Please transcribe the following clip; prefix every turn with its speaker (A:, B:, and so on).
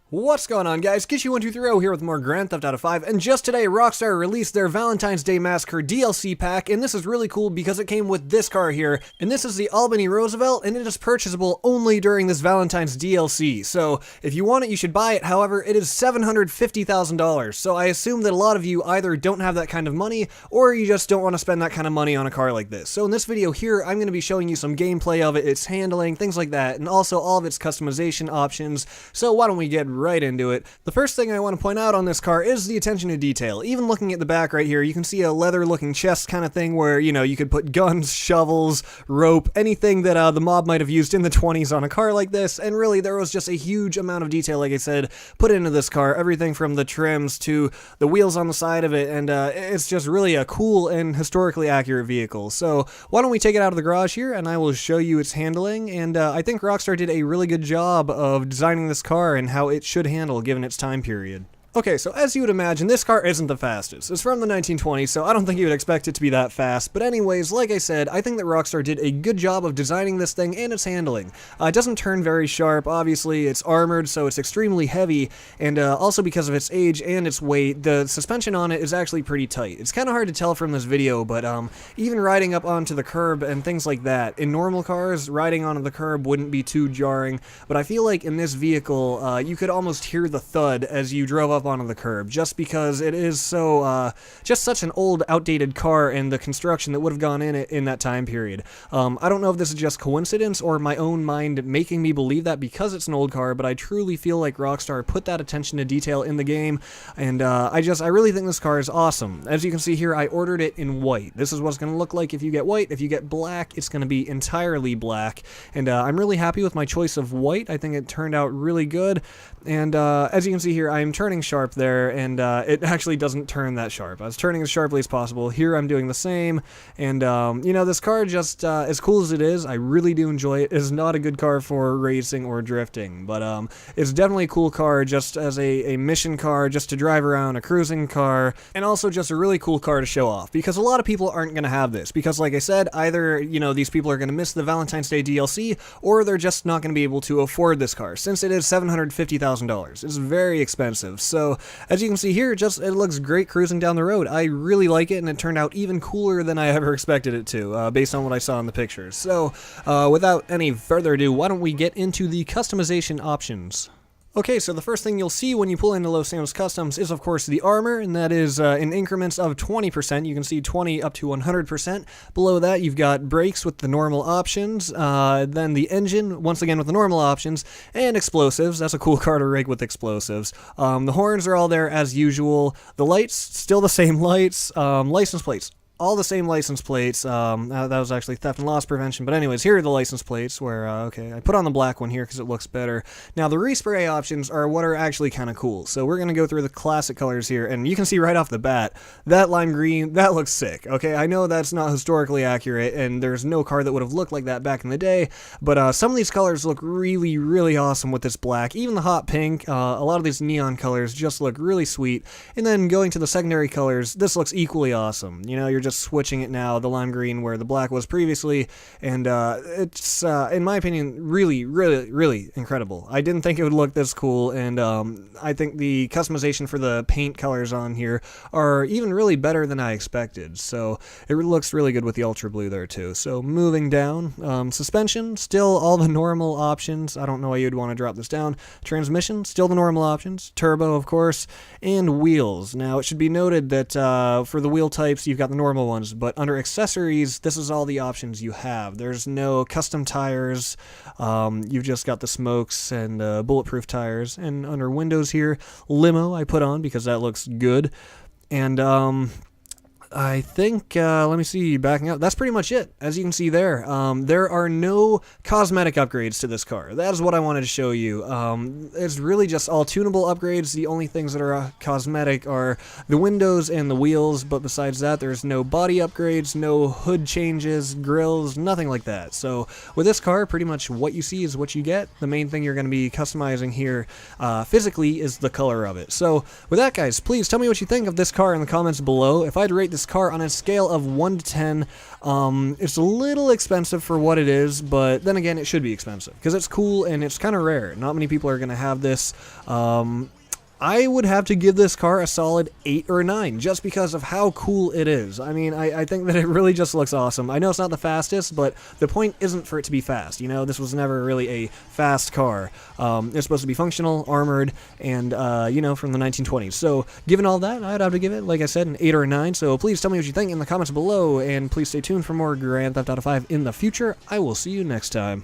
A: What's going on, guys? Kishu1230 here with more Grand Theft Auto 5, and just today Rockstar released their Valentine's Day Massacre DLC pack, and this is really cool because it came with this car here, and this is the Albany Roosevelt, and it is purchasable only during this Valentine's DLC, so if you want it, you should buy it. However, it is $750,000, so I assume that a lot of you either don't have that kind of money, or you just don't want to spend that kind of money on a car like this. So in this video here, I'm going to be showing you some gameplay of it, its handling, things like that, and also all of its customization options, so why don't we get right into it. The first thing I want to point out on this car is the attention to detail. Even looking at the back right here, you can see a leather looking chest kind of thing where, you know, you could put guns, shovels, rope, anything that the mob might have used in the 20s on a car like this, and really there was just a huge amount of detail, like I said, put into this car. Everything from the trims to the wheels on the side of it, and it's just really a cool and historically accurate vehicle. So why don't we take it out of the garage here and I will show you its handling, and I think Rockstar did a really good job of designing this car and how it should handle given its time period. Okay, so as you would imagine, this car isn't the fastest. It's from the 1920s, so I don't think you would expect it to be that fast. But anyways, like I said, I think that Rockstar did a good job of designing this thing and its handling. It doesn't turn very sharp. Obviously, it's armored, so it's extremely heavy, and also because of its age and its weight, the suspension on it is actually pretty tight. It's kind of hard to tell from this video, but even riding up onto the curb and things like that, in normal cars, riding onto the curb wouldn't be too jarring, but I feel like in this vehicle, you could almost hear the thud as you drove up onto the curb, just because it is so, just such an old, outdated car and the construction that would have gone in it in that time period. I don't know if this is just coincidence or my own mind making me believe that because it's an old car, but I truly feel like Rockstar put that attention to detail in the game, and I really think this car is awesome. As you can see here, I ordered it in white. This is what it's going to look like if you get white. If you get black, it's going to be entirely black, and I'm really happy with my choice of white. I think it turned out really good, and as you can see here, I'm turning sharp there, and it actually doesn't turn that sharp. I was turning as sharply as possible. Here I'm doing the same, and you know, this car just, as cool as it is, I really do enjoy it. It's not a good car for racing or drifting, but it's definitely a cool car just as a mission car, just to drive around, a cruising car, and also just a really cool car to show off, because a lot of people aren't going to have this, because like I said, either, you know, these people are going to miss the Valentine's Day DLC, or they're just not going to be able to afford this car, since it is $750,000. It's very expensive, so as you can see here, it looks great cruising down the road. I really like it, and it turned out even cooler than I ever expected it to, based on what I saw in the pictures. So, without any further ado, why don't we get into the customization options? Okay, so the first thing you'll see when you pull into Los Santos Customs is, of course, the armor, and that is in increments of 20%. You can see 20 up to 100%. Below that, you've got brakes with the normal options, then the engine, once again with the normal options, and explosives. That's a cool car to rig with explosives. The horns are all there as usual. The lights, still the same lights. License plates, all the same license plates. That was actually theft and loss prevention, but anyways, here are the license plates where, okay, I put on the black one here because it looks better. Now, the respray options are what are actually kind of cool, so we're going to go through the classic colors here, and you can see right off the bat, that lime green, that looks sick, okay? I know that's not historically accurate, and there's no car that would have looked like that back in the day, but some of these colors look really, really awesome with this black. Even the hot pink, a lot of these neon colors just look really sweet, and then going to the secondary colors, this looks equally awesome. You know, you're just switching it now, the lime green where the black was previously, and it's in my opinion really, really, really incredible. I didn't think it would look this cool, and I think the customization for the paint colors on here are even really better than I expected, so it looks really good with the ultra blue there too. So moving down, suspension, still all the normal options. I don't know why you'd want to drop this down. Transmission, still the normal options. Turbo, of course, and wheels. Now, it should be noted that for the wheel types, you've got the normal ones, but under accessories, this is all the options you have. There's no custom tires. You've just got the smokes and bulletproof tires, and under windows here, limo I put on because that looks good, and I think, let me see, backing up, that's pretty much it. As you can see there, there are no cosmetic upgrades to this car. That is what I wanted to show you. It's really just all tunable upgrades. The only things that are cosmetic are the windows and the wheels, but besides that, there's no body upgrades, no hood changes, grills, nothing like that. So with this car, pretty much what you see is what you get. The main thing you're going to be customizing here physically is the color of it. So with that, guys, please tell me what you think of this car in the comments below. If I'd rate this this car on a scale of 1 to 10, it's a little expensive for what it is, but then again, it should be expensive because it's cool and it's kind of rare. Not many people are going to have this. I would have to give this car a solid 8 or 9 just because of how cool it is. I mean, I think that it really just looks awesome. I know it's not the fastest, but the point isn't for it to be fast. You know, this was never really a fast car. It's supposed to be functional, armored, and, you know, from the 1920s. So, given all that, I'd have to give it, like I said, an 8 or a 9. So, please tell me what you think in the comments below, and please stay tuned for more Grand Theft Auto 5 in the future. I will see you next time.